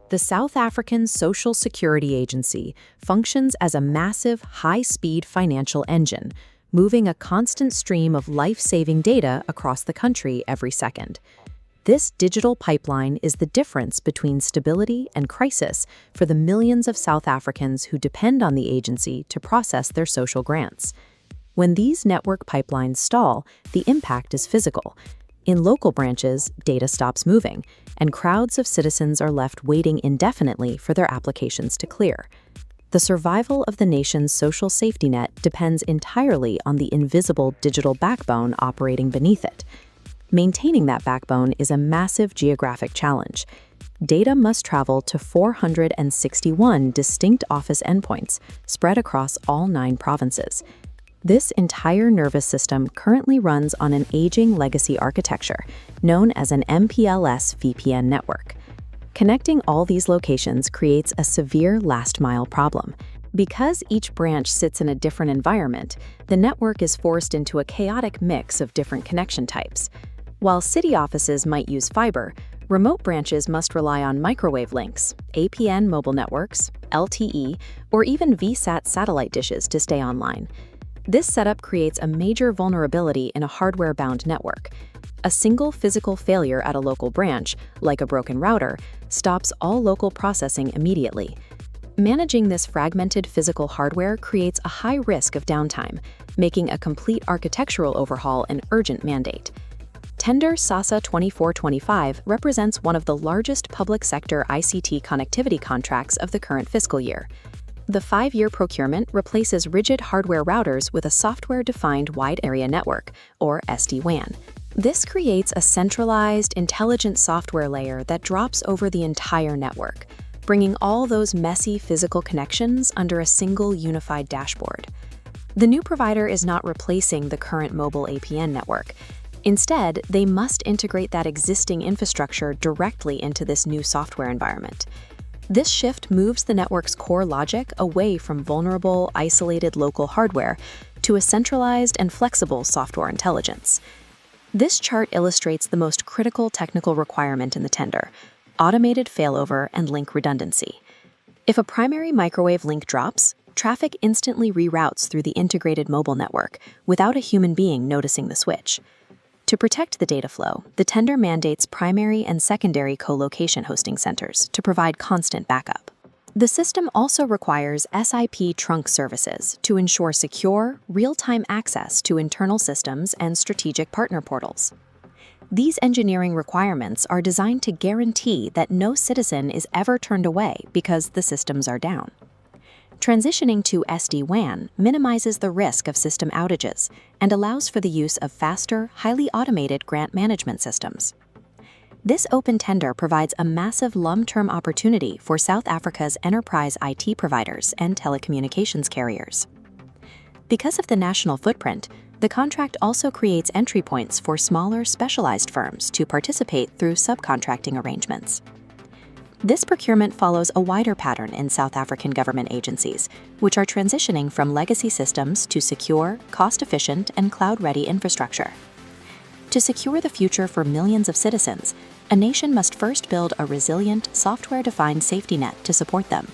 The South African Social Security Agency functions as a massive, high-speed financial engine, moving a constant stream of life-saving data across the country every second. This digital pipeline is the difference between stability and crisis for the millions of South Africans who depend on the agency to process their social grants. When these network pipelines stall, the impact is physical. In local branches, data stops moving, and crowds of citizens are left waiting indefinitely for their applications to clear. The survival of the nation's social safety net depends entirely on the invisible digital backbone operating beneath it. Maintaining that backbone is a massive geographic challenge. Data must travel to 461 distinct office endpoints spread across all 9 provinces. This entire nervous system currently runs on an aging legacy architecture, known as an MPLS VPN network. Connecting all these locations creates a severe last-mile problem. Because each branch sits in a different environment, the network is forced into a chaotic mix of different connection types. While city offices might use fiber, remote branches must rely on microwave links, APN mobile networks, LTE, or even VSAT satellite dishes to stay online. This setup creates a major vulnerability in a hardware-bound network. A single physical failure at a local branch, like a broken router, stops all local processing immediately. Managing this fragmented physical hardware creates a high risk of downtime, making a complete architectural overhaul an urgent mandate. Tender SASSA 2425 represents one of the largest public sector ICT connectivity contracts of the current fiscal year. The 5-year procurement replaces rigid hardware routers with a software-defined wide area network, or SD-WAN. This creates a centralized, intelligent software layer that drops over the entire network, bringing all those messy physical connections under a single unified dashboard. The new provider is not replacing the current mobile APN network. Instead, they must integrate that existing infrastructure directly into this new software environment. This shift moves the network's core logic away from vulnerable, isolated local hardware to a centralized and flexible software intelligence. This chart illustrates the most critical technical requirement in the tender: automated failover and link redundancy. If a primary microwave link drops, traffic instantly reroutes through the integrated mobile network without a human being noticing the switch. To protect the data flow, the tender mandates primary and secondary co-location hosting centers to provide constant backup. The system also requires SIP trunk services to ensure secure, real-time access to internal systems and strategic partner portals. These engineering requirements are designed to guarantee that no citizen is ever turned away because the systems are down. Transitioning to SD-WAN minimizes the risk of system outages and allows for the use of faster, highly automated grant management systems. This open tender provides a massive long-term opportunity for South Africa's enterprise IT providers and telecommunications carriers. Because of the national footprint, the contract also creates entry points for smaller, specialized firms to participate through subcontracting arrangements. This procurement follows a wider pattern in South African government agencies, which are transitioning from legacy systems to secure, cost-efficient, and cloud-ready infrastructure. To secure the future for millions of citizens, a nation must first build a resilient, software-defined safety net to support them.